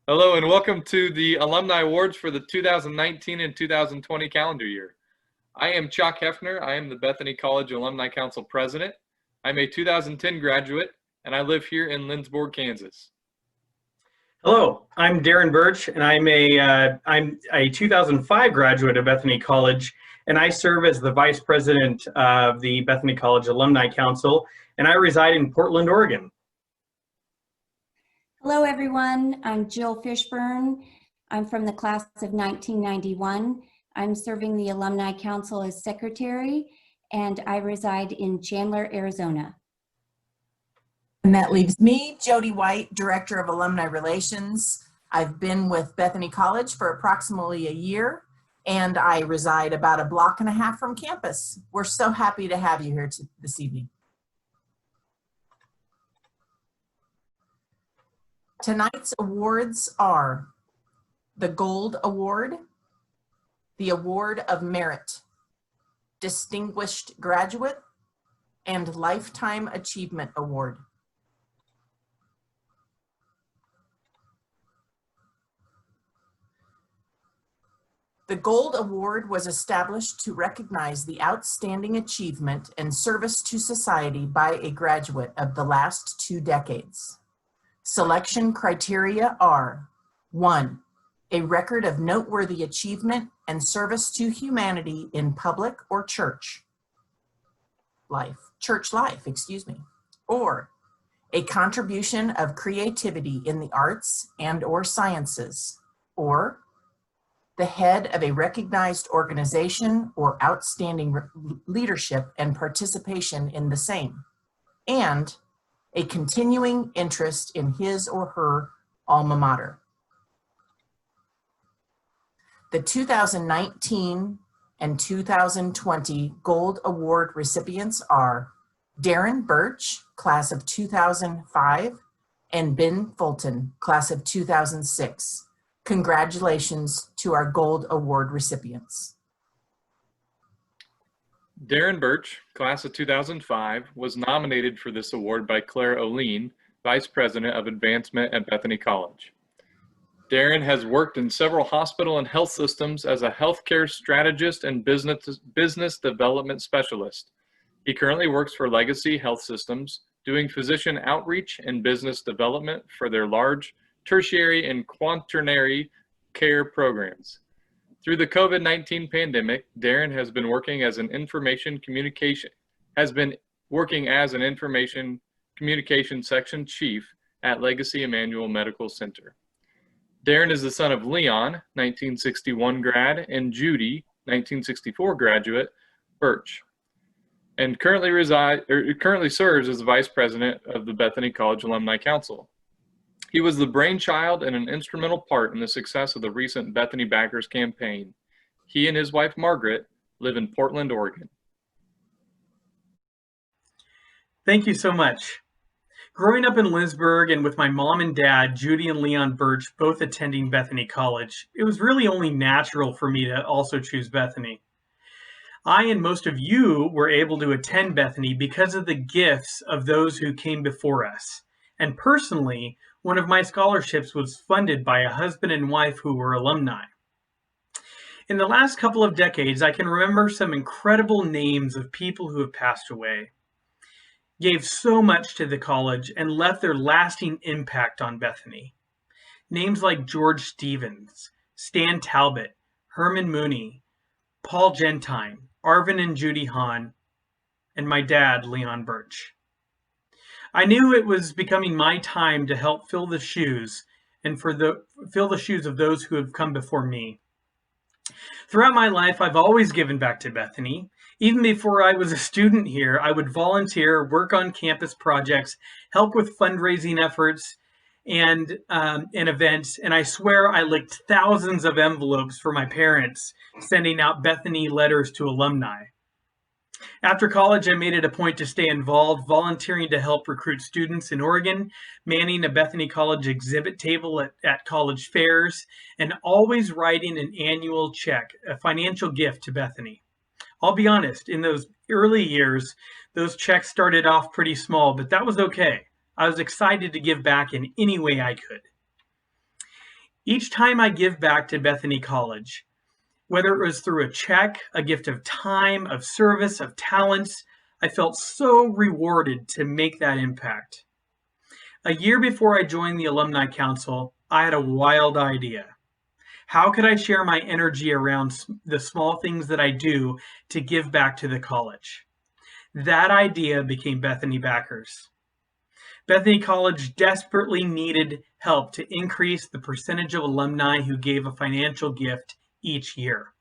Hello and welcome to the Alumni Awards for the 2019 and 2020 calendar year. I am Chuck Hefner. I am the Bethany College Alumni Council President. I'm a 2010 graduate and I live here in Lindsborg, Kansas. Hello, I'm Darren Burch, and I'm a 2005 graduate of Bethany College, and I serve as the Vice President of the Bethany College Alumni Council, and I reside in Portland, Oregon. Hello, everyone. I'm Jill Fishburne. I'm from the class of 1991. I'm serving the Alumni Council as Secretary, and I reside in Chandler, Arizona. And that leaves me, Jody White, Director of Alumni Relations. I've been with Bethany College for approximately a year, and I reside about a block and a half from campus. We're so happy to have you here this evening. Tonight's awards are the Gold Award, the Award of Merit, Distinguished Graduate, and Lifetime Achievement Award. The Gold Award was established to recognize the outstanding achievement and service to society by a graduate of the last 2 decades. Selection criteria are: 1, a record of noteworthy achievement and service to humanity in public or church life, or a contribution of creativity in the arts and/or sciences, or the head of a recognized organization or outstanding leadership and participation in the same, and a continuing interest in his or her alma mater. The 2019 and 2020 Gold Award recipients are Darren Burch, class of 2005, and Ben Fulton, class of 2006. Congratulations to our Gold Award recipients. Darren Burch, class of 2005, was nominated for this award by Claire Oline, Vice President of Advancement at Bethany College. Darren has worked in several hospital and health systems as a healthcare strategist and business development specialist. He currently works for Legacy Health Systems, doing physician outreach and business development for their large tertiary and quaternary care programs. Through the COVID-19 pandemic, Darren has been working as an information communication section chief at Legacy Emmanuel Medical Center. Darren is the son of Leon, 1961 grad, and Judy, 1964 graduate, Burch, and currently serves as the Vice President of the Bethany College Alumni Council. He was the brainchild and an instrumental part in the success of the recent Bethany Backers campaign. He and his wife, Margaret, live in Portland, Oregon. Thank you so much. Growing up in Lindsborg and with my mom and dad, Judy and Leon Burch, both attending Bethany College, it was really only natural for me to also choose Bethany. I and most of you were able to attend Bethany because of the gifts of those who came before us. And personally, one of my scholarships was funded by a husband and wife who were alumni. In the last couple of decades, I can remember some incredible names of people who have passed away, gave so much to the college, and left their lasting impact on Bethany. Names like George Stevens, Stan Talbot, Herman Mooney, Paul Gentine, Arvin and Judy Hahn, and my dad, Leon Burch. I knew it was becoming my time to help fill the shoes of those who have come before me. Throughout my life, I've always given back to Bethany. Even before I was a student here, I would volunteer, work on campus projects, help with fundraising efforts and events, and I swear I licked thousands of envelopes for my parents, sending out Bethany letters to alumni. After college, I made it a point to stay involved, volunteering to help recruit students in Oregon, manning a Bethany College exhibit table at college fairs, and always writing an annual check, a financial gift to Bethany. I'll be honest, in those early years, those checks started off pretty small, but that was okay. I was excited to give back in any way I could. Each time I give back to Bethany College, whether it was through a check, a gift of time, of service, of talents, I felt so rewarded to make that impact. A year before I joined the Alumni Council, I had a wild idea. How could I share my energy around the small things that I do to give back to the college? That idea became Bethany Backers. Bethany College desperately needed help to increase the percentage of alumni who gave a financial gift each year.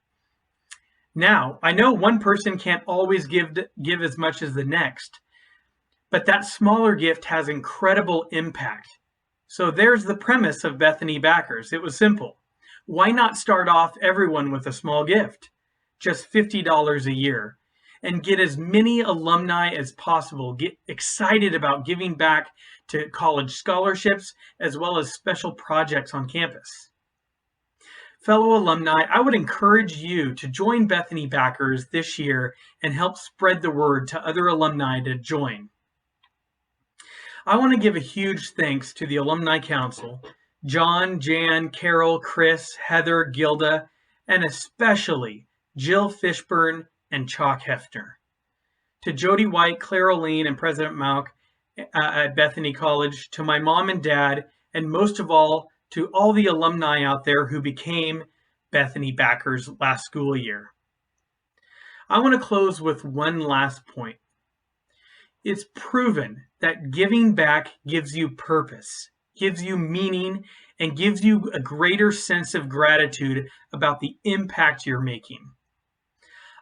Now, I know one person can't always give as much as the next, but that smaller gift has incredible impact. So there's the premise of Bethany Backers. It was simple. Why not start off everyone with a small gift, just $50 a year, and get as many alumni as possible, get excited about giving back to college scholarships as well as special projects on campus. Fellow alumni, I would encourage you to join Bethany Backers this year and help spread the word to other alumni to join. I want to give a huge thanks to the Alumni Council, John, Jan, Carol, Chris, Heather, Gilda, and especially Jill Fishburne and Chalk Hefner. To Jody White, Claire Oline, and President Malk at Bethany College, to my mom and dad, and most of all, to all the alumni out there who became Bethany Backers last school year. I want to close with one last point. It's proven that giving back gives you purpose, gives you meaning, and gives you a greater sense of gratitude about the impact you're making.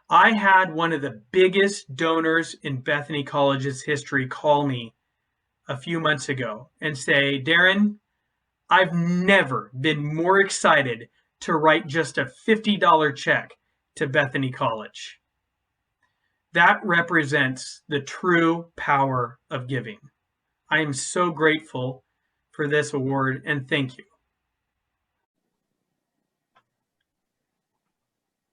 I had one of the biggest donors in Bethany College's history call me a few months ago and say, Darren, I've never been more excited to write just a $50 check to Bethany College. That represents the true power of giving. I am so grateful for this award, and thank you.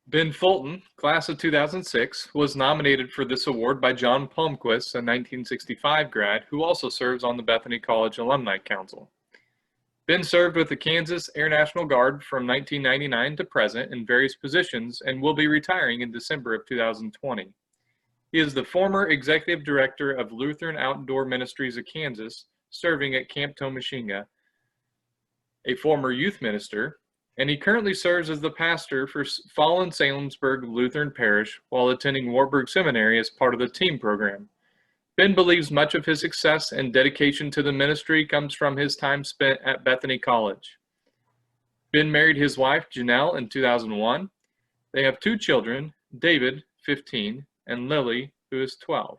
Ben Fulton, class of 2006, was nominated for this award by John Palmquist, a 1965 grad who also serves on the Bethany College Alumni Council. Ben served with the Kansas Air National Guard from 1999 to present in various positions and will be retiring in December of 2020. He is the former executive director of Lutheran Outdoor Ministries of Kansas, serving at Camp Tomashinga, a former youth minister, and he currently serves as the pastor for Fallen Salinsburg Lutheran Parish while attending Wartburg Seminary as part of the TEAM program. Ben believes much of his success and dedication to the ministry comes from his time spent at Bethany College. Ben married his wife, Janelle, in 2001. They have 2 children, David, 15, and Lily, who is 12.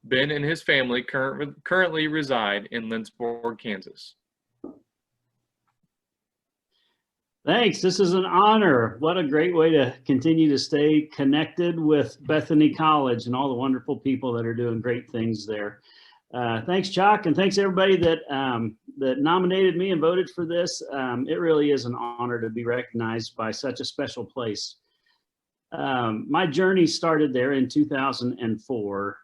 Ben and his family currently reside in Lindsborg, Kansas. Thanks. This is an honor. What a great way to continue to stay connected with Bethany College and all the wonderful people that are doing great things there. Thanks, Chuck, and thanks everybody that that nominated me and voted for this. It really is an honor to be recognized by such a special place. My journey started there in 2004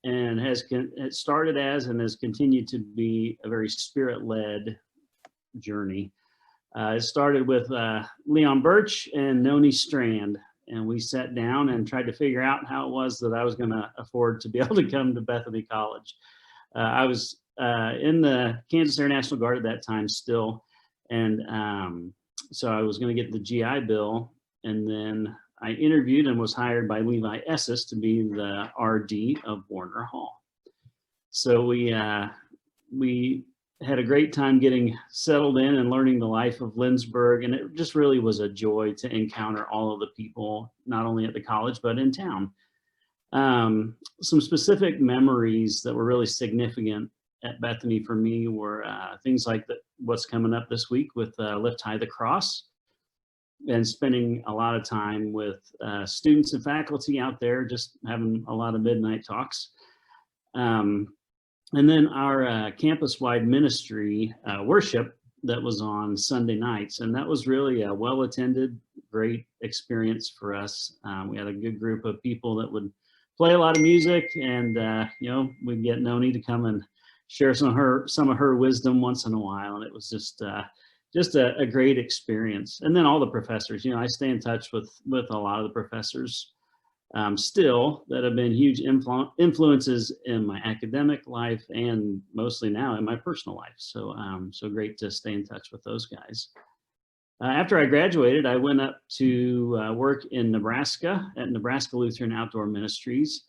and it started as and has continued to be a very spirit-led journey. It started with Leon Burch and Noni Strand, and we sat down and tried to figure out how it was that I was going to afford to be able to come to Bethany College. I was in the Kansas Air National Guard at that time still, and so I was going to get the GI Bill, and then I interviewed and was hired by Levi Esses to be the RD of Warner Hall. So we had a great time getting settled in and learning the life of Lindsborg, and it just really was a joy to encounter all of the people, not only at the college, but in town. Some specific memories that were really significant at Bethany for me were things like what's coming up this week with Lift High the Cross, and spending a lot of time with students and faculty out there, just having a lot of midnight talks. And then our campus-wide ministry worship that was on Sunday nights. And that was really a well-attended, great experience for us. We had a good group of people that would play a lot of music, and you know, we'd get Noni to come and share some of her wisdom once in a while. And it was just just a great experience. And then all the professors, I stay in touch with a lot of the professors still that have been huge influences in my academic life and mostly now in my personal life. So, so great to stay in touch with those guys. After I graduated, I went up to work in Nebraska at Nebraska Lutheran Outdoor Ministries.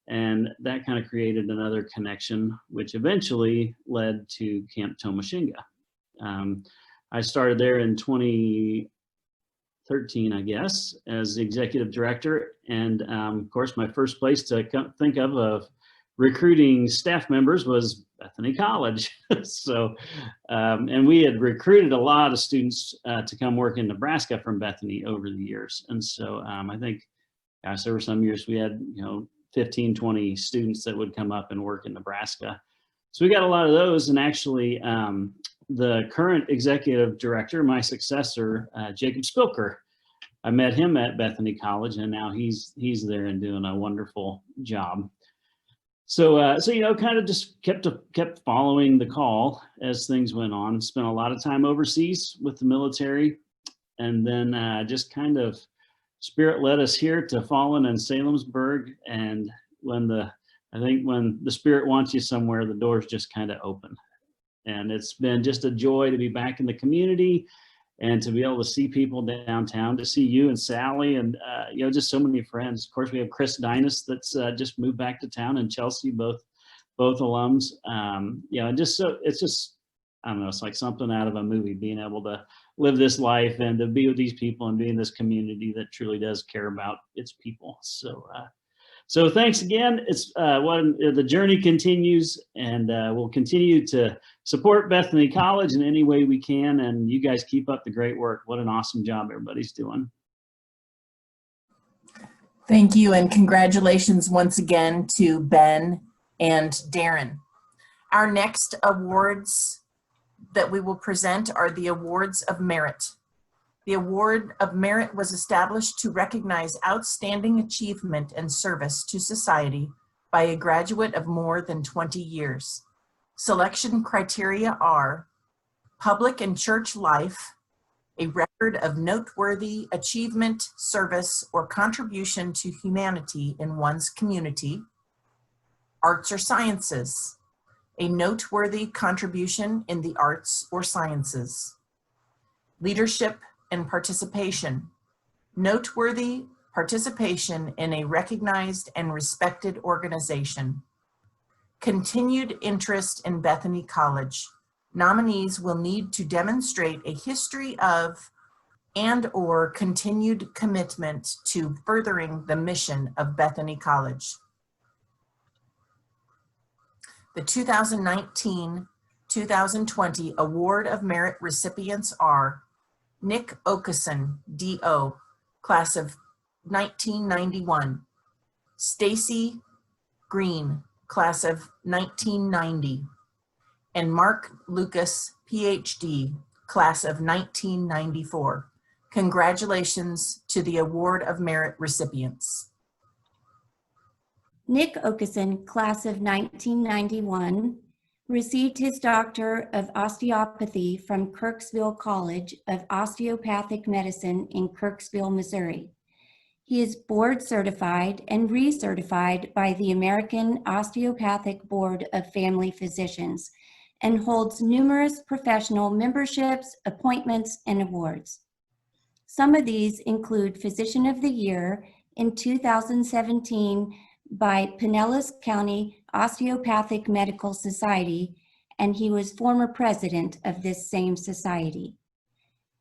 And that kind of created another connection, which eventually led to Camp Tomashinga. I started there in 2013, I guess, as the executive director. And of course, my first place to think of recruiting staff members was Bethany College. So, and we had recruited a lot of students to come work in Nebraska from Bethany over the years. And so I think, gosh, there were some years we had, 15, 20 students that would come up and work in Nebraska. So we got a lot of those. And actually, the current executive director, my successor, Jacob Spilker, I met him at Bethany College, and now he's there and doing a wonderful job. So, kind of just kept following the call as things went on. Spent a lot of time overseas with the military, and then just kind of Spirit led us here to Fulton and Salemsburg. And when the Spirit wants you somewhere, the doors just kind of open. And it's been just a joy to be back in the community and to be able to see people downtown, to see you and Sally and, just so many friends. Of course, we have Chris Dinas that's just moved back to town, and Chelsea, both alums. It's just, I don't know, it's like something out of a movie, being able to live this life and to be with these people and be in this community that truly does care about its people. So thanks again. It's the journey continues, and we'll continue to support Bethany College in any way we can. And you guys keep up the great work. What an awesome job everybody's doing. Thank you, and congratulations once again to Ben and Darren. Our next awards that we will present are the Awards of Merit. The Award of Merit was established to recognize outstanding achievement and service to society by a graduate of more than 20 years. Selection criteria are public and church life, a record of noteworthy achievement, service, or contribution to humanity in one's community, arts or sciences, a noteworthy contribution in the arts or sciences, leadership and participation, noteworthy participation in a recognized and respected organization, continued interest in Bethany College. Nominees will need to demonstrate a history of and/or continued commitment to furthering the mission of Bethany College. The 2019-2020 Award of Merit recipients are Nick Okeson, D.O., class of 1991, Stacy Green, class of 1990, and Mark Lucas, Ph.D., class of 1994. Congratulations to the Award of Merit recipients. Nick Okeson, class of 1991, received his Doctor of Osteopathy from Kirksville College of Osteopathic Medicine in Kirksville, Missouri. He is board certified and recertified by the American Osteopathic Board of Family Physicians and holds numerous professional memberships, appointments, and awards. Some of these include Physician of the Year in 2017 by Pinellas County Osteopathic Medical Society, and he was former president of this same society.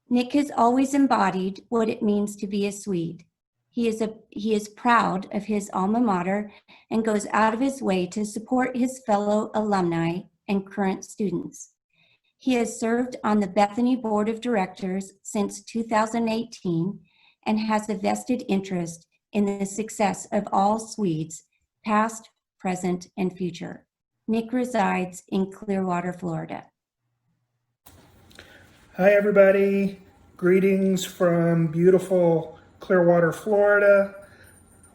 Nick has always embodied what it means to be a Swede. He is proud of his alma mater and goes out of his way to support his fellow alumni and current students. He has served on the Bethany Board of Directors since 2018 and has a vested interest in the success of all Swedes, past, present, and future. Nick resides in Clearwater, Florida. Hi, everybody. Greetings from beautiful Clearwater, Florida.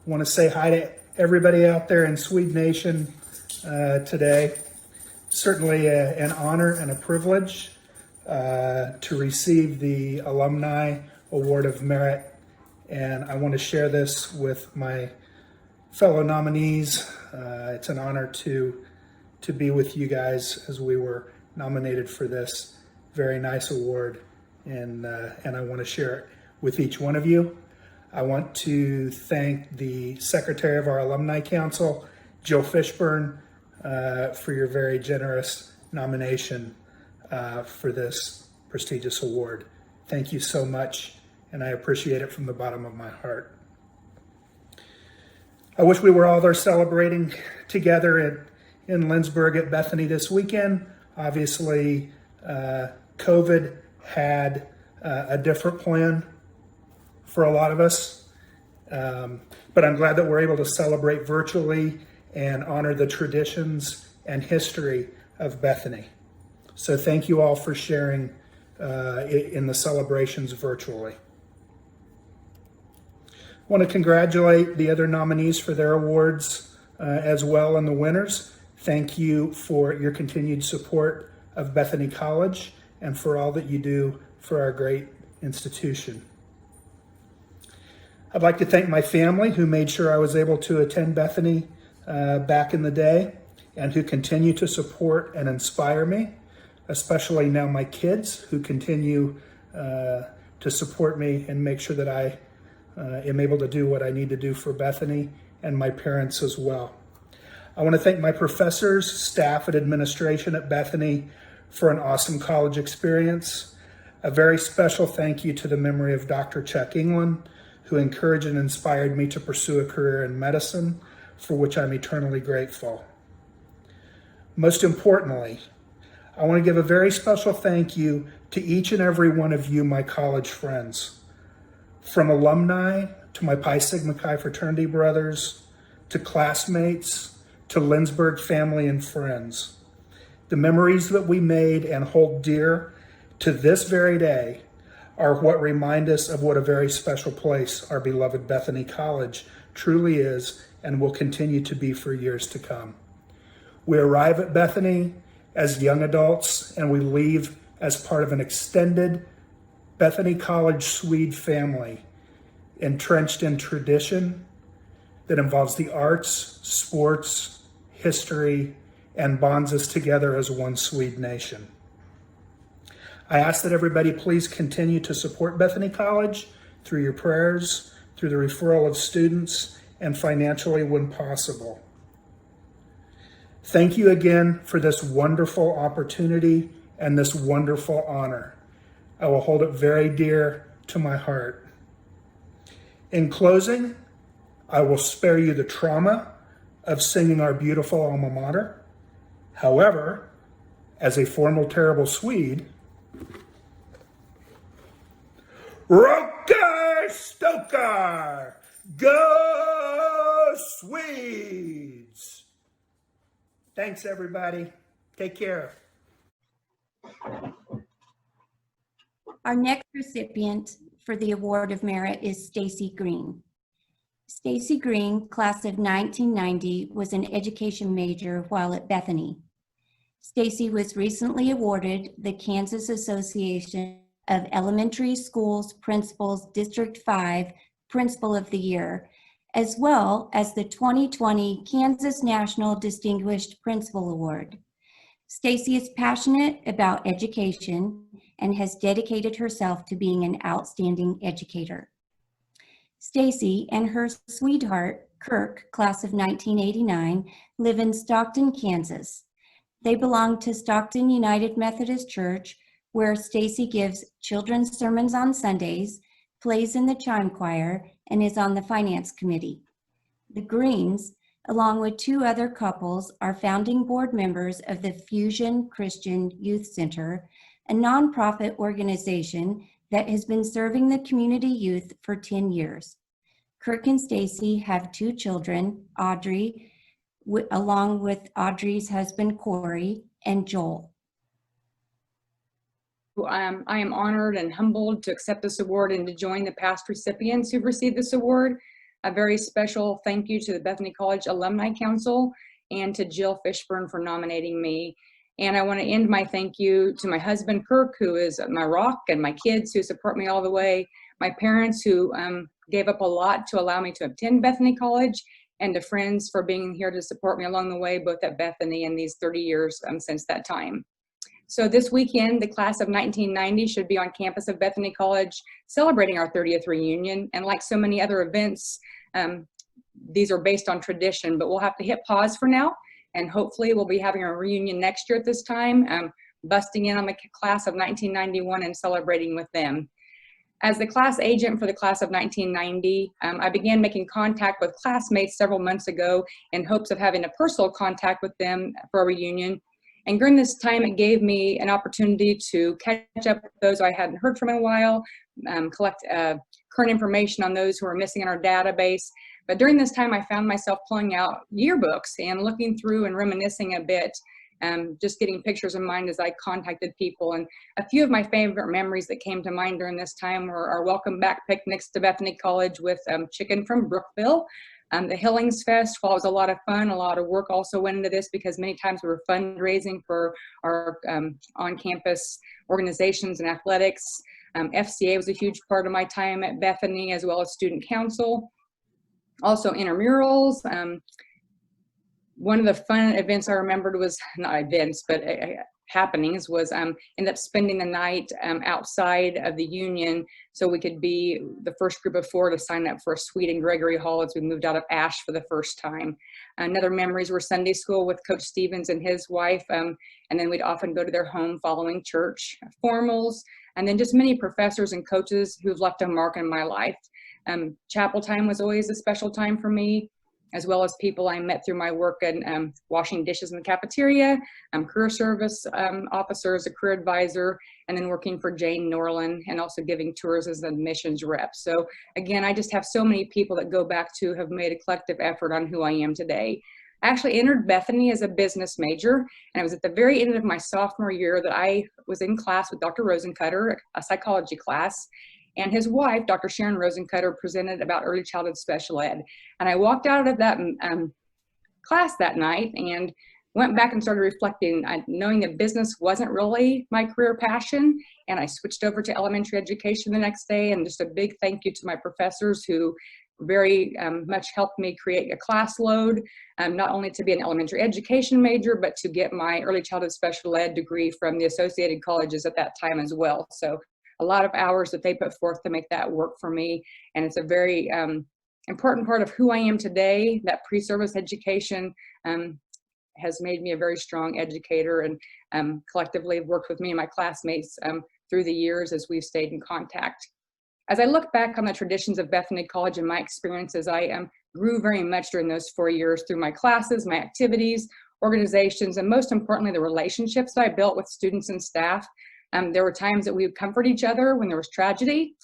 I want to say hi to everybody out there in Swede Nation today. Certainly an honor and a privilege to receive the Alumni Award of Merit. And I want to share this with my fellow nominees. It's an honor to be with you guys as we were nominated for this very nice award. And I want to share it with each one of you. I want to thank the Secretary of our Alumni Council, Jill Fishburne, for your very generous nomination for this prestigious award. Thank you so much, and I appreciate it from the bottom of my heart. I wish we were all there celebrating together in Lindsborg at Bethany this weekend. Obviously, COVID had a different plan for a lot of us, but I'm glad that we're able to celebrate virtually and honor the traditions and history of Bethany. So thank you all for sharing in the celebrations virtually. I want to congratulate the other nominees for their awards as well, and the winners. Thank you for your continued support of Bethany College and for all that you do for our great institution. I'd like to thank my family who made sure I was able to attend Bethany back in the day and who continue to support and inspire me, especially now my kids who continue to support me and make sure that I am able to do what I need to do for Bethany, and my parents as well. I want to thank my professors, staff, and administration at Bethany for an awesome college experience. A very special thank you to the memory of Dr. Chuck England, who encouraged and inspired me to pursue a career in medicine, for which I'm eternally grateful. Most importantly, I want to give a very special thank you to each and every one of you, my college friends. From alumni to my Pi Sigma Chi fraternity brothers, to classmates, to Lindsborg family and friends. The memories that we made and hold dear to this very day are what remind us of what a very special place our beloved Bethany College truly is and will continue to be for years to come. We arrive at Bethany as young adults and we leave as part of an extended Bethany College Swede family, entrenched in tradition that involves the arts, sports, history, and bonds us together as one Swede nation. I ask that everybody please continue to support Bethany College through your prayers, through the referral of students, and financially when possible. Thank you again for this wonderful opportunity and this wonderful honor. I will hold it very dear to my heart. In closing, I will spare you the trauma of singing our beautiful alma mater. However, as a formal terrible Swede, Roker Stoker, go Swedes! Thanks, everybody. Take care. Our next recipient for the Award of Merit is Stacy Green. Stacy Green, class of 1990, was an education major while at Bethany. Stacy was recently awarded the Kansas Association of Elementary Schools Principals District 5 Principal of the Year, as well as the 2020 Kansas National Distinguished Principal Award. Stacy is passionate about education and has dedicated herself to being an outstanding educator. Stacy and her sweetheart, Kirk, class of 1989, live in Stockton, Kansas. They belong to Stockton United Methodist Church, where Stacy gives children's sermons on Sundays, plays in the chime choir, and is on the finance committee. The Greens, along with two other couples, are founding board members of the Fusion Christian Youth Center, a nonprofit organization that has been serving the community youth for 10 years. Kirk and Stacy have two children, Audrey, along with Audrey's husband, Corey, and Joel. I am honored and humbled to accept this award and to join the past recipients who've received this award. A very special thank you to the Bethany College Alumni Council and to Jill Fishburne for nominating me. And I want to end my thank you to my husband, Kirk, who is my rock, and my kids who support me all the way, my parents who gave up a lot to allow me to attend Bethany College, and to friends for being here to support me along the way, both at Bethany and these 30 years since that time. So this weekend, the class of 1990 should be on campus of Bethany College celebrating our 30th reunion. And like so many other events, these are based on tradition, but we'll have to hit pause for now. And hopefully we'll be having a reunion next year at this time, busting in on the class of 1991 and celebrating with them. As the class agent for the class of 1990, I began making contact with classmates several months ago in hopes of having a personal contact with them for a reunion. And during this time, it gave me an opportunity to catch up with those I hadn't heard from in a while, collect current information on those who are missing in our database. But during this time, I found myself pulling out yearbooks and looking through and reminiscing a bit, just getting pictures in mind as I contacted people. And a few of my favorite memories that came to mind during this time were our welcome back picnics to Bethany College with chicken from Brookville. The Hillings Fest, while it was a lot of fun, a lot of work also went into this because many times we were fundraising for our on-campus organizations and athletics. FCA was a huge part of my time at Bethany, as well as student council. Also intramurals. One of the fun events I remembered was, not events, but happenings was ended up spending the night outside of the Union so we could be the first group of 4 to sign up for a suite in Gregory Hall as we moved out of Ash for the first time. Another memories were Sunday school with Coach Stevens and his wife, and then we'd often go to their home following church formals, and then just many professors and coaches who've left a mark in my life. Chapel time was always a special time for me, as well as people I met through my work in washing dishes in the cafeteria, career service officers, a career advisor, and then working for Jane Norland and also giving tours as an admissions rep. So again, I just have so many people that go back to have made a collective effort on who I am today. I actually entered Bethany as a business major, and it was at the very end of my sophomore year that I was in class with Dr. Rosencutter, a psychology class, and his wife, Dr. Sharon Rosencutter, presented about early childhood special ed. And I walked out of that class that night and went back and started reflecting, knowing that business wasn't really my career passion. And I switched over to elementary education the next day. And just a big thank you to my professors who very much helped me create a class load, not only to be an elementary education major, but to get my early childhood special ed degree from the associated colleges at that time as well. So a lot of hours that they put forth to make that work for me. And it's a very important part of who I am today. That pre-service education has made me a very strong educator, and collectively worked with me and my classmates through the years as we've stayed in contact. As I look back on the traditions of Bethany College and my experiences, I grew very much during those 4 years through my classes, my activities, organizations, and most importantly, the relationships I built with students and staff. There were times that we would comfort each other when there was tragedy.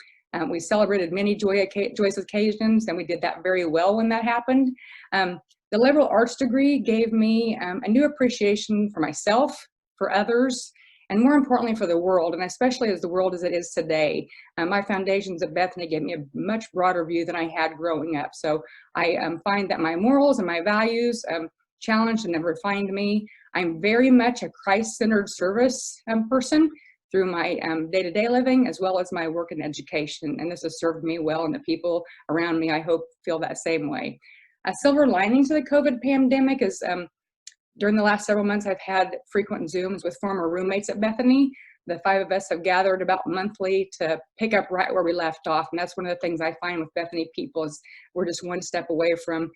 We celebrated many joyous occasions, and we did that very well when that happened. The liberal arts degree gave me a new appreciation for myself, for others, and more importantly for the world, and especially as the world as it is today. My foundations at Bethany gave me a much broader view than I had growing up. So I find that my morals and my values challenged and refined me. I'm very much a Christ-centered service person through my day-to-day living, as well as my work in education. And this has served me well, and the people around me, I hope, feel that same way. A silver lining to the COVID pandemic is during the last several months, I've had frequent Zooms with former roommates at Bethany. The 5 of us have gathered about monthly to pick up right where we left off. And that's one of the things I find with Bethany people is we're just one step away from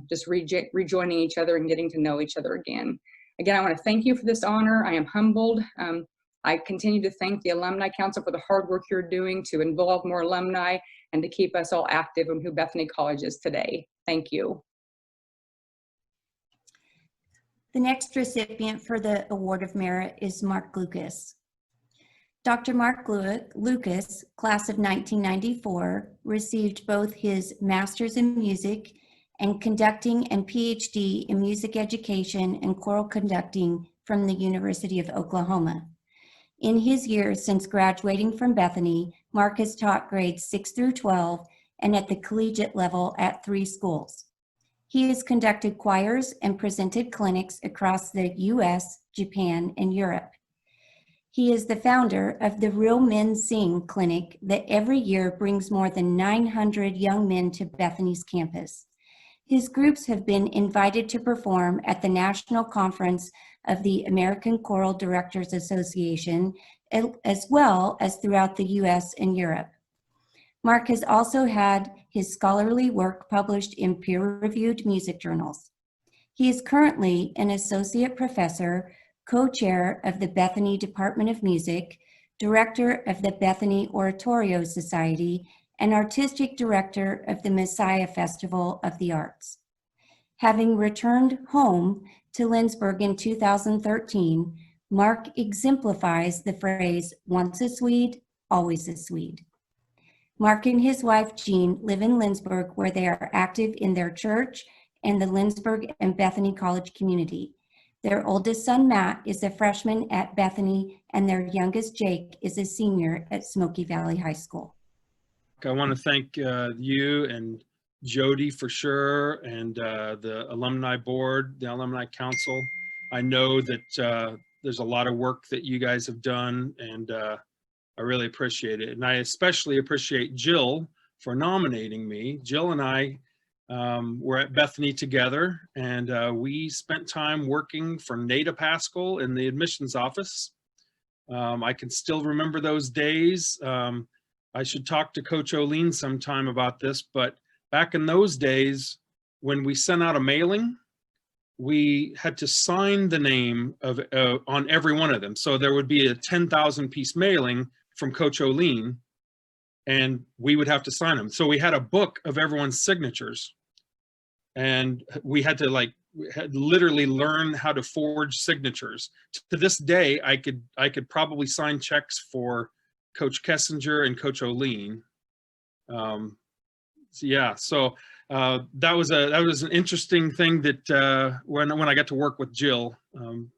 just rejoining each other and getting to know each other again. Again, I want to thank you for this honor. I am humbled. I continue to thank the Alumni Council for the hard work you're doing to involve more alumni and to keep us all active in who Bethany College is today. Thank you. The next recipient for the Award of Merit is Mark Lucas. Dr. Mark Lucas, class of 1994, received both his Master's in Music and Conducting and PhD in Music Education and Choral Conducting from the University of Oklahoma. In his years since graduating from Bethany, Mark has taught grades 6 through 12 and at the collegiate level at 3 schools. He has conducted choirs and presented clinics across the US, Japan, and Europe. He is the founder of the Real Men Sing Clinic that every year brings more than 900 young men to Bethany's campus. His groups have been invited to perform at the National Conference of the American Choral Directors Association, as well as throughout the US and Europe. Mark has also had his scholarly work published in peer-reviewed music journals. He is currently an associate professor, co-chair of the Bethany Department of Music, director of the Bethany Oratorio Society, and artistic director of the Messiah Festival of the Arts. Having returned home to Lindsborg in 2013, Mark exemplifies the phrase, once a Swede, always a Swede. Mark and his wife, Jean, live in Lindsborg, where they are active in their church and the Lindsborg and Bethany College community. Their oldest son, Matt, is a freshman at Bethany, and their youngest, Jake, is a senior at Smoky Valley High School. I want to thank you and Jody for sure, and the alumni board, the alumni council. I know that there's a lot of work that you guys have done, and I really appreciate it. And I especially appreciate Jill for nominating me. Jill and I were at Bethany together, and we spent time working for Nada Pascal in the admissions office. I can still remember those days. I should talk to Coach O'Lean sometime about this, but back in those days, when we sent out a mailing, we had to sign the name of on every one of them. So there would be a 10,000 piece mailing from Coach O'Lean, and we would have to sign them. So we had a book of everyone's signatures, and we had to literally learn how to forge signatures. To this day, I could probably sign checks for Coach Kessinger and Coach O'Lean. So that was an interesting thing that when I got to work with Jill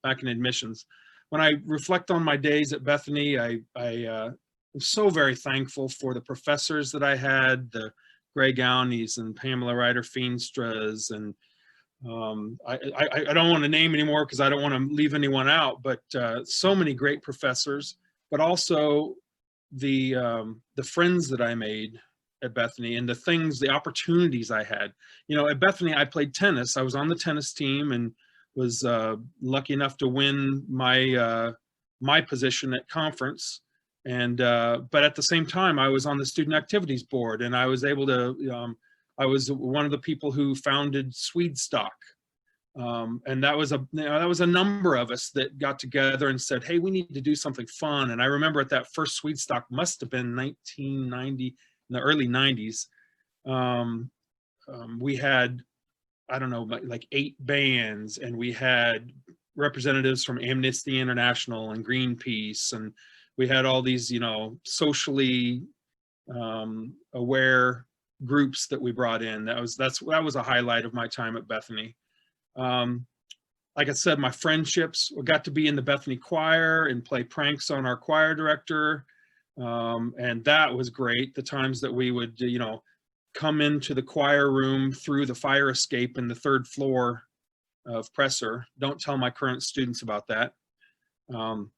back in admissions. When I reflect on my days at Bethany, I'm so very thankful for the professors that I had, the Greg Gownies and Pamela Ryder Feenstras, and I don't want to name anymore because I don't want to leave anyone out, but so many great professors, but also the friends that I made at Bethany and the opportunities I had. You know, at Bethany, I played tennis. I was on the tennis team and was lucky enough to win my position at conference. And but at the same time, I was on the student activities board, and I was able to. I was one of the people who founded Swedes. And that was a number of us that got together and said, hey, we need to do something fun. And I remember at that first Swedes must have been 1990, in the early 90s. We had, I don't know, like 8 bands, and we had representatives from Amnesty International and Greenpeace, and we had all these, socially aware groups that we brought in. That was a highlight of my time at Bethany. Like I said, my friendships, we got to be in the Bethany choir and play pranks on our choir director. And that was great. The times that we would, come into the choir room through the fire escape in the 3rd floor of Presser. Don't tell my current students about that. Some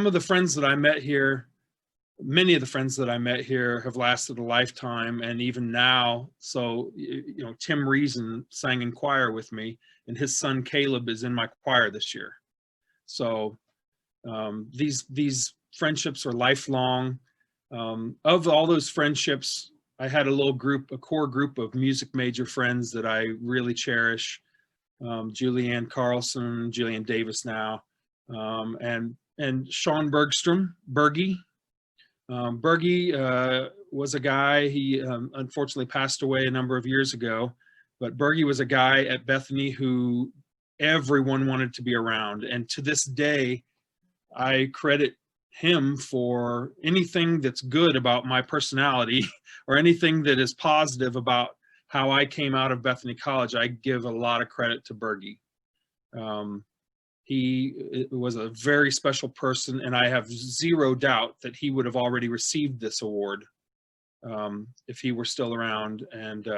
of the friends that I met here, many of the friends that I met here have lasted a lifetime, and even now. So, Tim Reason sang in choir with me, and his son Caleb is in my choir this year. So these friendships are lifelong. Of all those friendships, I had a core group of music major friends that I really cherish. Julianne Carlson, Jillian Davis now, and Sean Bergstrom, Bergie. Bergie was a guy, he unfortunately passed away a number of years ago, but Bergie was a guy at Bethany who everyone wanted to be around. And to this day, I credit him for anything that's good about my personality or anything that is positive about how I came out of Bethany College. I give a lot of credit to Bergie. He was a very special person, and I have zero doubt that he would have already received this award if he were still around. And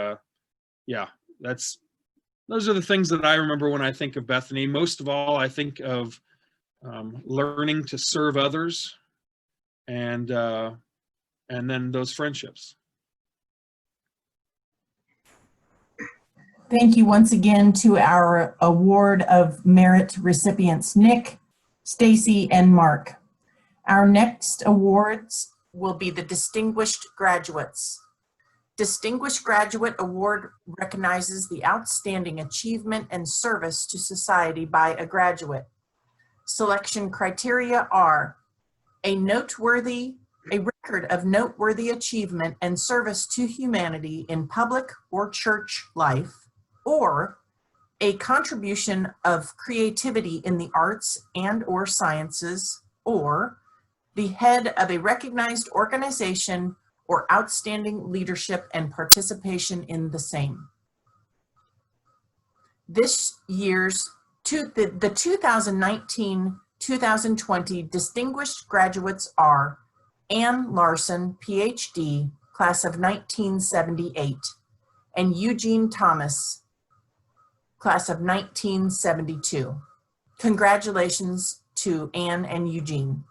those are the things that I remember when I think of Bethany. Most of all, I think of learning to serve others, and then those friendships. Thank you once again to our Award of Merit recipients, Nick, Stacy, and Mark. Our next awards will be the Distinguished Graduates. Distinguished Graduate Award recognizes the outstanding achievement and service to society by a graduate. Selection criteria are a record of noteworthy achievement and service to humanity in public or church life, or a contribution of creativity in the arts and/or sciences, or the head of a recognized organization or outstanding leadership and participation in the same. This year's the 2019-2020 distinguished graduates are Ann Larson, PhD, class of 1978, and Eugene Thomas, class of 1972. Congratulations to Ann and Eugene.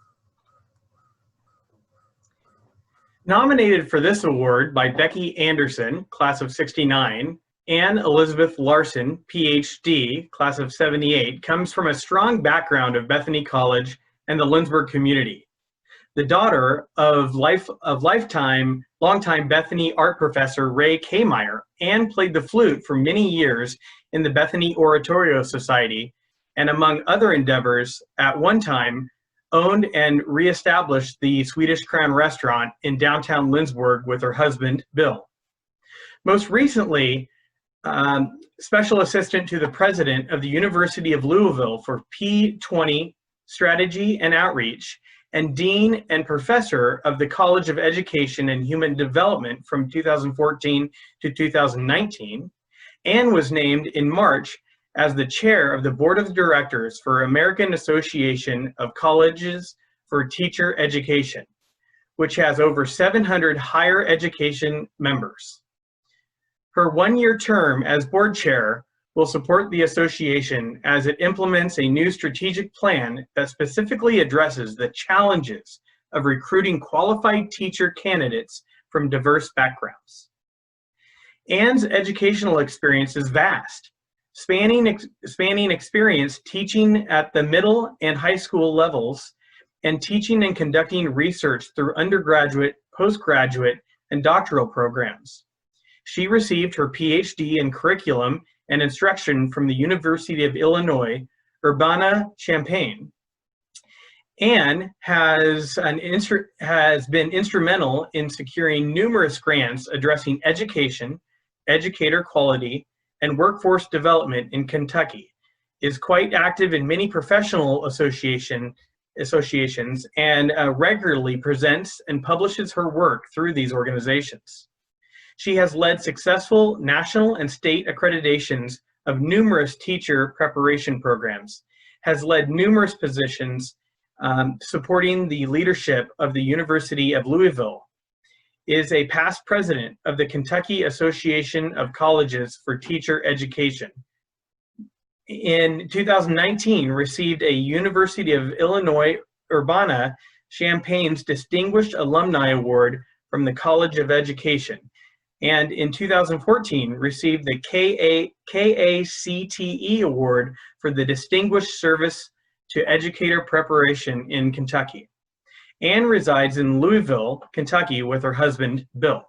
Nominated for this award by Becky Anderson, class of 69, and Elizabeth Larson, PhD, class of 78, comes from a strong background of Bethany College and the Lindsborg community. The daughter of longtime Bethany art professor Ray Kmeyer, Ann played the flute for many years in the Bethany Oratorio Society, and among other endeavors, at one time, owned and reestablished the Swedish Crown restaurant in downtown Lindsborg with her husband, Bill. Most recently, Special Assistant to the President of the University of Louisville for P20 Strategy and Outreach, and Dean and Professor of the College of Education and Human Development from 2014 to 2019, Ann was named in March as the chair of the Board of Directors for American Association of Colleges for Teacher Education, which has over 700 higher education members. Her one-year term as board chair will support the association as it implements a new strategic plan that specifically addresses the challenges of recruiting qualified teacher candidates from diverse backgrounds. Ann's educational experience is vast, spanning experience teaching at the middle and high school levels and teaching and conducting research through undergraduate, postgraduate, and doctoral programs. She received her PhD in curriculum and instruction from the University of Illinois, Urbana-Champaign. Ann has been instrumental in securing numerous grants addressing education, educator quality, and workforce development in Kentucky, is quite active in many professional associations, and regularly presents and publishes her work through these organizations. She has led successful national and state accreditations of numerous teacher preparation programs, has led numerous positions supporting the leadership of the University of Louisville, is a past president of the Kentucky Association of Colleges for Teacher Education. In 2019, received a University of Illinois Urbana-Champaign's Distinguished Alumni Award from the College of Education, and in 2014 received the KACTE Award for the Distinguished Service to Educator Preparation in Kentucky. Ann resides in Louisville, Kentucky with her husband, Bill.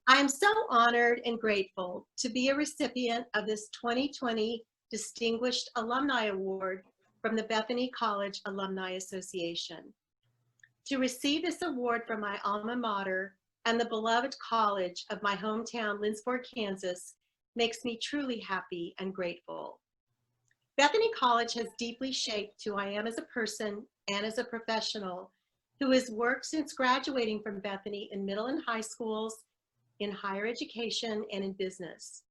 I am so honored and grateful to be a recipient of this 2020 Distinguished Alumni Award from the Bethany College Alumni Association. To receive this award from my alma mater and the beloved college of my hometown, Lindsborg, Kansas, makes me truly happy and grateful. Bethany College has deeply shaped who I am as a person and as a professional who has worked since graduating from Bethany in middle and high schools, in higher education, and in business.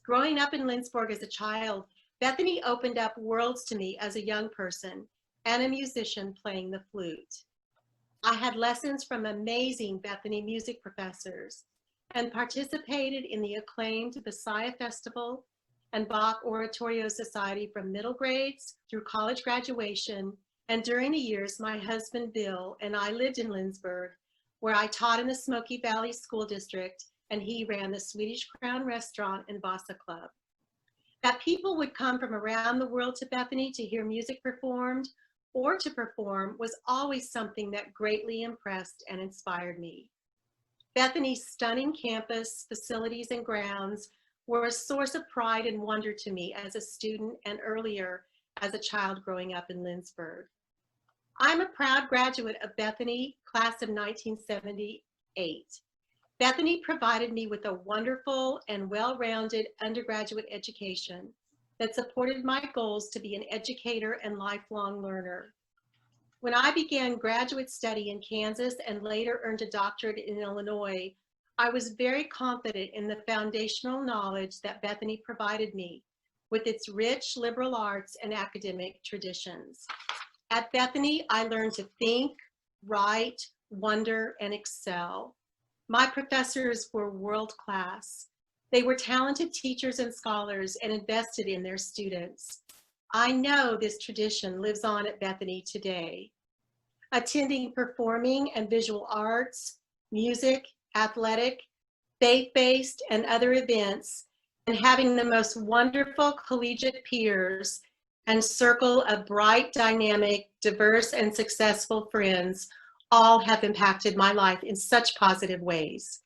Growing up in Lindsborg as a child, Bethany opened up worlds to me as a young person and a musician playing the flute. I had lessons from amazing Bethany music professors and participated in the acclaimed Messiah Festival and Bach Oratorio Society from middle grades through college graduation. And during the years, my husband Bill and I lived in Lindsborg, where I taught in the Smoky Valley School District, and he ran the Swedish Crown Restaurant and Vasa Club. That people would come from around the world to Bethany to hear music performed or to perform was always something that greatly impressed and inspired me. Bethany's stunning campus, facilities, and grounds were a source of pride and wonder to me as a student and earlier as a child growing up in Lindsborg. I'm a proud graduate of Bethany, class of 1978. Bethany provided me with a wonderful and well-rounded undergraduate education that supported my goals to be an educator and lifelong learner. When I began graduate study in Kansas and later earned a doctorate in Illinois, I was very confident in the foundational knowledge that Bethany provided me with its rich liberal arts and academic traditions. At Bethany, I learned to think, write, wonder, and excel. My professors were world-class. They were talented teachers and scholars and invested in their students. I know this tradition lives on at Bethany today. Attending performing and visual arts, music, athletic, faith-based, and other events, and having the most wonderful collegiate peers and circle of bright, dynamic, diverse, and successful friends all have impacted my life in such positive ways.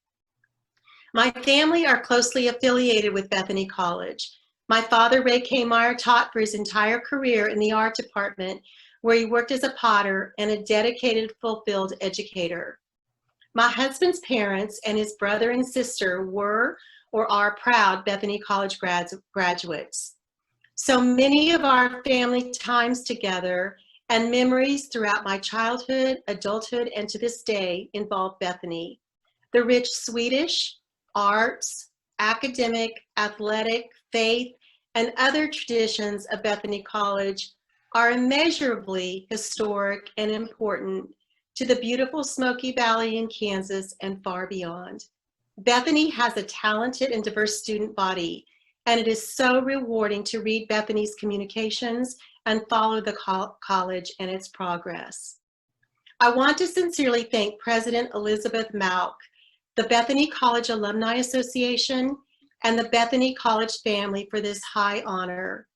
My family are closely affiliated with Bethany College. My father, Ray Kmeyer, taught for his entire career in the art department, where he worked as a potter and a dedicated, fulfilled educator. My husband's parents and his brother and sister were or are proud Bethany College graduates. So many of our family times together and memories throughout my childhood, adulthood, and to this day involve Bethany. The rich Swedish, arts, academic, athletic, faith, and other traditions of Bethany College are immeasurably historic and important to the beautiful Smoky Valley in Kansas and far beyond. Bethany has a talented and diverse student body, and it is so rewarding to read Bethany's communications and follow the college and its progress. I want to sincerely thank President Elizabeth Malk, the Bethany College Alumni Association, and the Bethany College family for this high honor.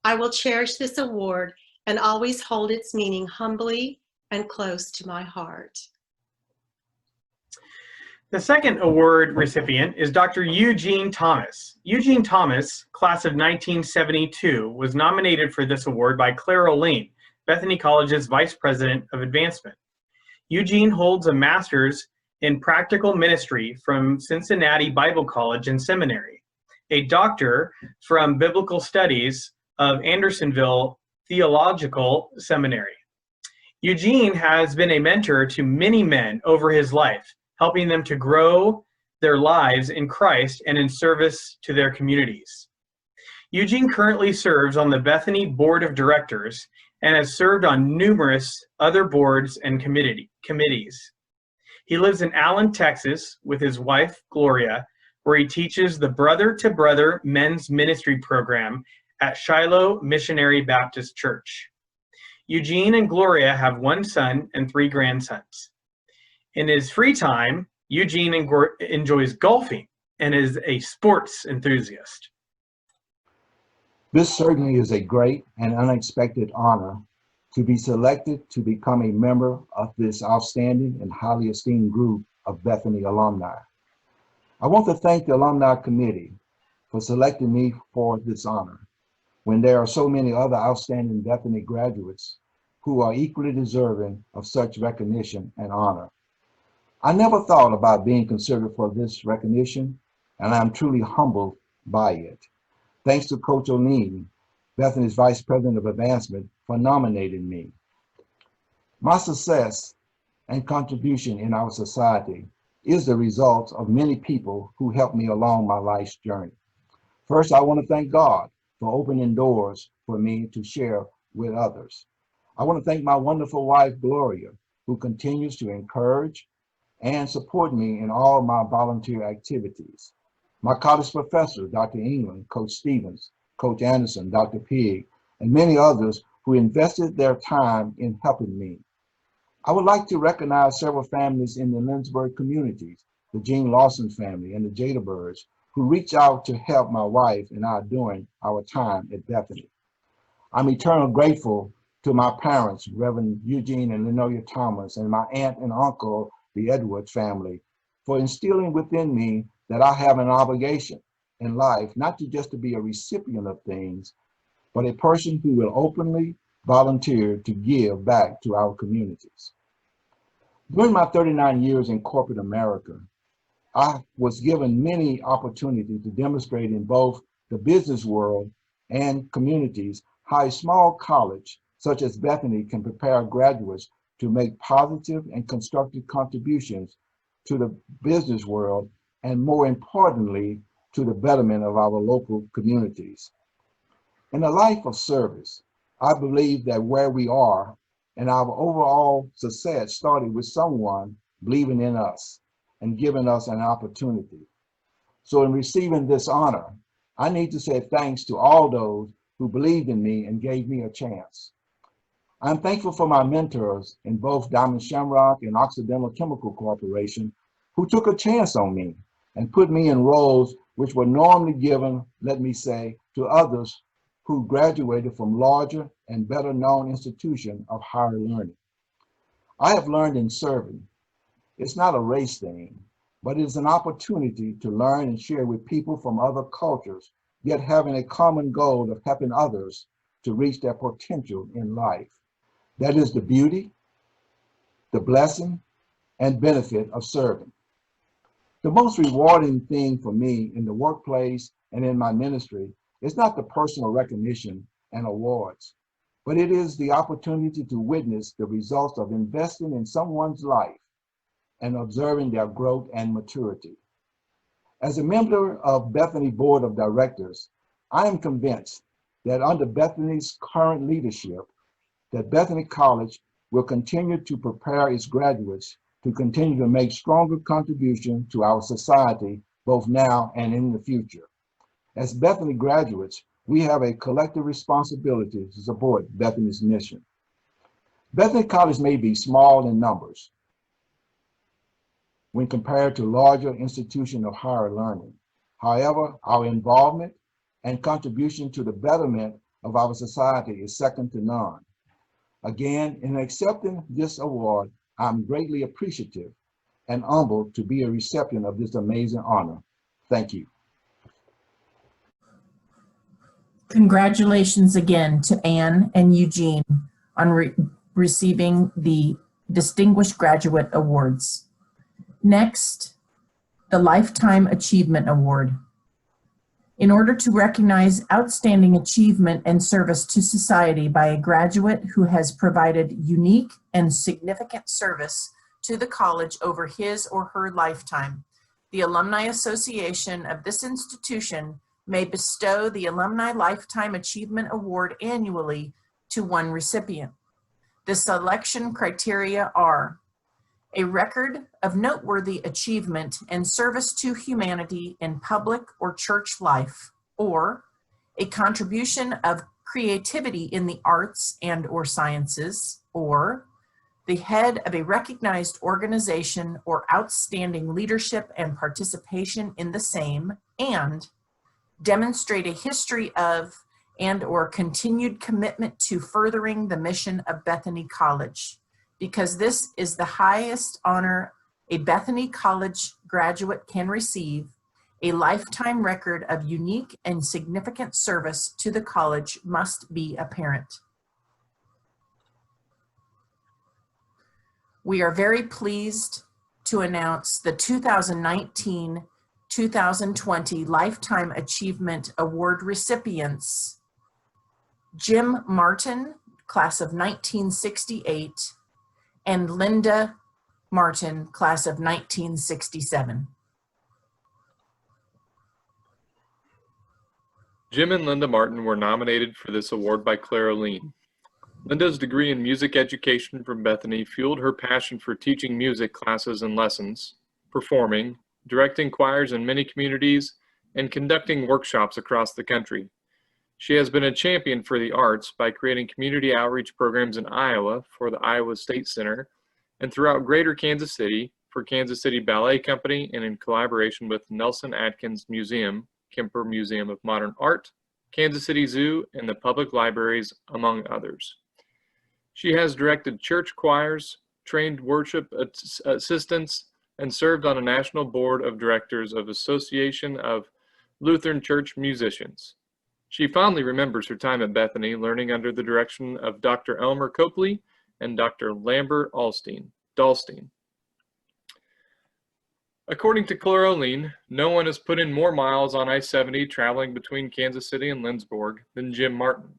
I will cherish this award and always hold its meaning humbly and close to my heart. The second award recipient is Dr. Eugene Thomas. Eugene Thomas, class of 1972, was nominated for this award by Claire Oline, Bethany College's Vice President of Advancement. Eugene holds a master's in practical ministry from Cincinnati Bible College and Seminary, a doctor from Biblical Studies of Andersonville Theological Seminary. Eugene has been a mentor to many men over his life, helping them to grow their lives in Christ and in service to their communities. Eugene currently serves on the Bethany Board of Directors and has served on numerous other boards and committees. He lives in Allen, Texas with his wife, Gloria, where he teaches the Brother to Brother Men's Ministry Program at Shiloh Missionary Baptist Church. Eugene and Gloria have one son and 3 grandsons. In his free time, Eugene enjoys golfing and is a sports enthusiast. This certainly is a great and unexpected honor to be selected to become a member of this outstanding and highly esteemed group of Bethany alumni. I want to thank the Alumni Committee for selecting me for this honor, when there are so many other outstanding Bethany graduates who are equally deserving of such recognition and honor. I never thought about being considered for this recognition, and I'm truly humbled by it. Thanks to Coach O'Neill, Bethany's Vice President of Advancement, for nominating me. My success and contribution in our society is the result of many people who helped me along my life's journey. First, I want to thank God for opening doors for me to share with others. I want to thank my wonderful wife, Gloria, who continues to encourage and support me in all my volunteer activities. My college professors, Dr. England, Coach Stevens, Coach Anderson, Dr. Pig, and many others who invested their time in helping me. I would like to recognize several families in the Lindsborg communities, the Jean Lawson family and the Jada Birds, who reached out to help my wife and I during our time at Bethany. I'm eternally grateful to my parents, Reverend Eugene and Lenoria Thomas, and my aunt and uncle, the Edwards family, for instilling within me that I have an obligation in life, not to just to be a recipient of things, but a person who will openly volunteer to give back to our communities. During my 39 years in corporate America, I was given many opportunities to demonstrate in both the business world and communities how a small college such as Bethany can prepare graduates to make positive and constructive contributions to the business world, and more importantly, to the betterment of our local communities. In a life of service, I believe that where we are and our overall success started with someone believing in us and giving us an opportunity. So in receiving this honor, I need to say thanks to all those who believed in me and gave me a chance. I'm thankful for my mentors in both Diamond Shamrock and Occidental Chemical Corporation, who took a chance on me and put me in roles which were normally given, let me say, to others who graduated from larger and better known institutions of higher learning. I have learned in serving, it's not a race thing, but it is an opportunity to learn and share with people from other cultures, yet having a common goal of helping others to reach their potential in life. That is the beauty, the blessing, and benefit of serving. The most rewarding thing for me in the workplace and in my ministry is not the personal recognition and awards, but it is the opportunity to witness the results of investing in someone's life and observing their growth and maturity. As a member of Bethany Board of Directors, I am convinced that under Bethany's current leadership, that Bethany College will continue to prepare its graduates to continue to make stronger contributions to our society, both now and in the future. As Bethany graduates, we have a collective responsibility to support Bethany's mission. Bethany College may be small in numbers when compared to larger institutions of higher learning. However, our involvement and contribution to the betterment of our society is second to none. Again, in accepting this award, I'm greatly appreciative and humbled to be a recipient of this amazing honor. Thank you. Congratulations again to Anne and Eugene on receiving the Distinguished Graduate Awards. Next, the Lifetime Achievement Award. In order to recognize outstanding achievement and service to society by a graduate who has provided unique and significant service to the college over his or her lifetime, the Alumni Association of this institution may bestow the Alumni Lifetime Achievement Award annually to one recipient. The selection criteria are a record of noteworthy achievement and service to humanity in public or church life, or a contribution of creativity in the arts and/or sciences, or the head of a recognized organization or outstanding leadership and participation in the same, and demonstrate a history of and/or continued commitment to furthering the mission of Bethany College, because this is the highest honor a Bethany College graduate can receive. A lifetime record of unique and significant service to the college must be apparent. We are very pleased to announce the 2019-2020 Lifetime Achievement Award recipients: Jim Martin, class of 1968, and Linda Martin, class of 1967. Jim and Linda Martin were nominated for this award by Claire Oline. Linda's degree in music education from Bethany fueled her passion for teaching music classes and lessons, performing, directing choirs in many communities, and conducting workshops across the country. She has been a champion for the arts by creating community outreach programs in Iowa for the Iowa State Center and throughout Greater Kansas City for Kansas City Ballet Company and in collaboration with Nelson Atkins Museum, Kemper Museum of Modern Art, Kansas City Zoo, and the public libraries, among others. She has directed church choirs, trained worship assistants, and served on a national board of directors of Association of Lutheran Church Musicians. She fondly remembers her time at Bethany, learning under the direction of Dr. Elmer Copley and Dr. Lambert Dahlstein. According to Claire Oline, no one has put in more miles on I-70 traveling between Kansas City and Lindsborg than Jim Martin.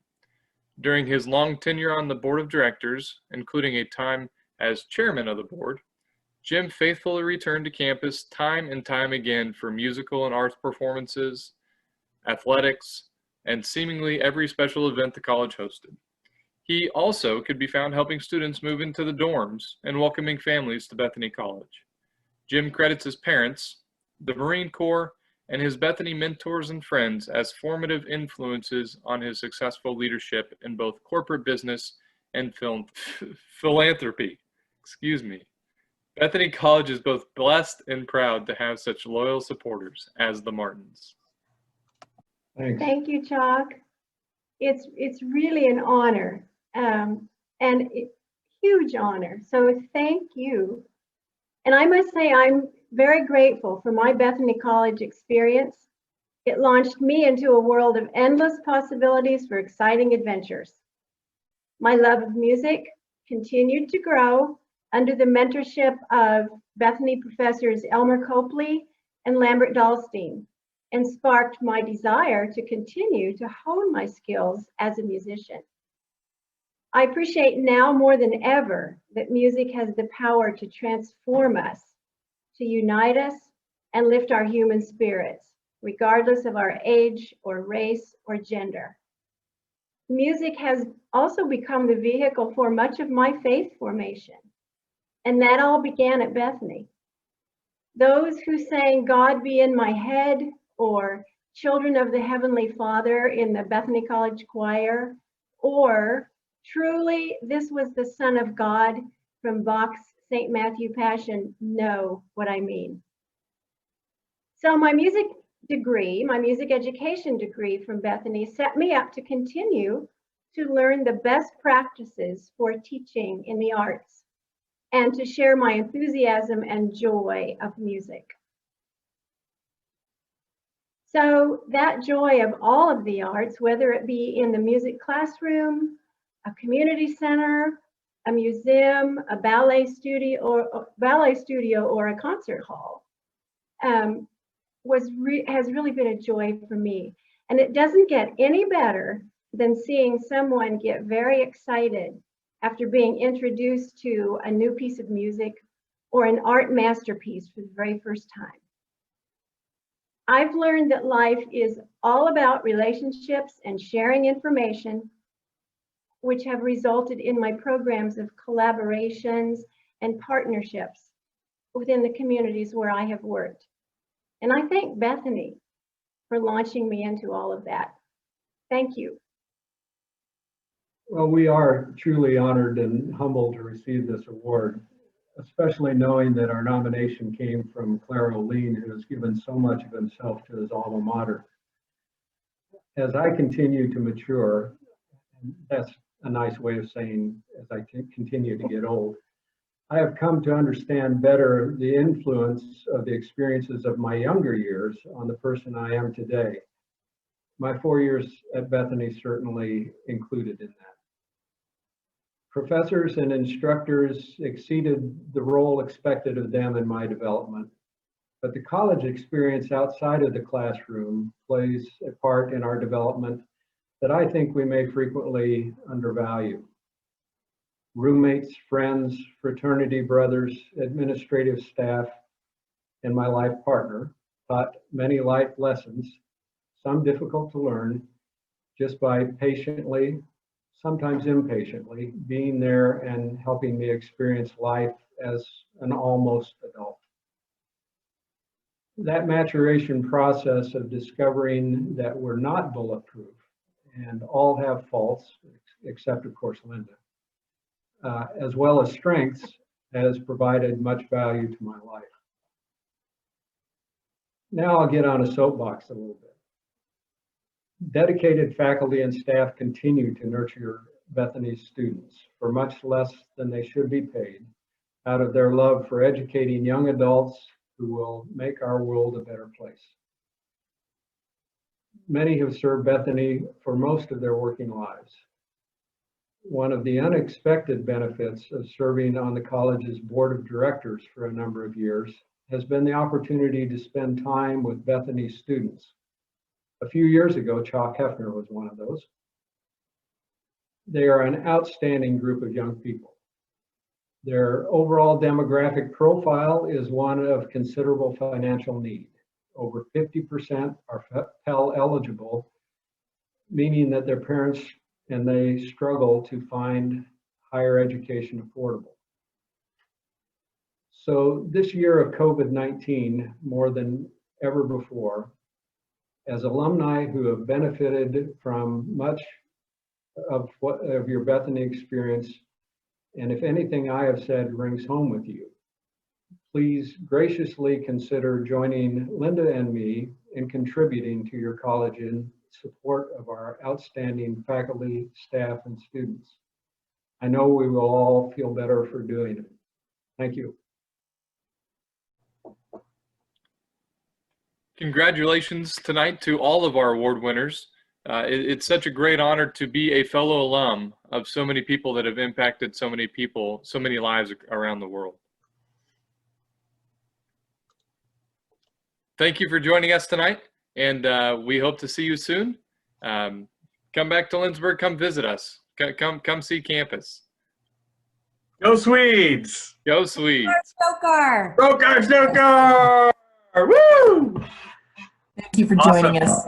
During his long tenure on the board of directors, including a time as chairman of the board, Jim faithfully returned to campus time and time again for musical and arts performances, athletics, and seemingly every special event the college hosted. He also could be found helping students move into the dorms and welcoming families to Bethany College. Jim credits his parents, the Marine Corps, and his Bethany mentors and friends as formative influences on his successful leadership in both corporate business and philanthropy. Bethany College is both blessed and proud to have such loyal supporters as the Martins. Thanks. Thank you, Chuck. It's really an honor, huge honor. So thank you. And I must say I'm very grateful for my Bethany College experience. It launched me into a world of endless possibilities for exciting adventures. My love of music continued to grow under the mentorship of Bethany professors Elmer Copley and Lambert Dahlstein, and sparked my desire to continue to hone my skills as a musician. I appreciate now more than ever that music has the power to transform us, to unite us, and lift our human spirits, regardless of our age or race or gender. Music has also become the vehicle for much of my faith formation, and that all began at Bethany. Those who sang "God Be in My Head" or "Children of the Heavenly Father" in the Bethany College Choir, or "Truly This Was the Son of God" from Bach's St. Matthew Passion know what I mean. So my music education degree from Bethany set me up to continue to learn the best practices for teaching in the arts and to share my enthusiasm and joy of music. So that joy of all of the arts, whether it be in the music classroom, a community center, a museum, a ballet studio, or a concert hall, has really been a joy for me. And it doesn't get any better than seeing someone get very excited after being introduced to a new piece of music or an art masterpiece for the very first time. I've learned that life is all about relationships and sharing information, which have resulted in my programs of collaborations and partnerships within the communities where I have worked. And I thank Bethany for launching me into all of that. Thank you. Well, we are truly honored and humbled to receive this award, especially knowing that our nomination came from Claire Oline, who has given so much of himself to his alma mater. As I continue to mature, and that's a nice way of saying as I continue to get old, I have come to understand better the influence of the experiences of my younger years on the person I am today. My 4 years at Bethany certainly included in that. Professors and instructors exceeded the role expected of them in my development, but the college experience outside of the classroom plays a part in our development that I think we may frequently undervalue. Roommates, friends, fraternity brothers, administrative staff, and my life partner taught many life lessons, some difficult to learn, just by patiently, sometimes impatiently, being there and helping me experience life as an almost adult. That maturation process of discovering that we're not bulletproof and all have faults, except of course Linda, as well as strengths, has provided much value to my life. Now I'll get on a soapbox a little bit. Dedicated faculty and staff continue to nurture Bethany's students for much less than they should be paid out of their love for educating young adults who will make our world a better place. Many have served Bethany for most of their working lives. One of the unexpected benefits of serving on the college's board of directors for a number of years has been the opportunity to spend time with Bethany's students. A few years ago, Chalk Hefner was one of those. They are an outstanding group of young people. Their overall demographic profile is one of considerable financial need. Over 50% are Pell eligible, meaning that their parents and they struggle to find higher education affordable. So this year of COVID-19, more than ever before, as alumni who have benefited from much of your Bethany experience, and if anything I have said rings home with you, please graciously consider joining Linda and me in contributing to your college in support of our outstanding faculty, staff, and students. I know we will all feel better for doing it. Thank you. Congratulations tonight to all of our award winners. It's such a great honor to be a fellow alum of so many people that have impacted so many people, so many lives around the world. Thank you for joining us tonight, and we hope to see you soon. Come back to Lindsborg, come visit us. Come see campus. Go Swedes! Go Swedes! Stokar! Stokar! Woo! Thank you for joining us.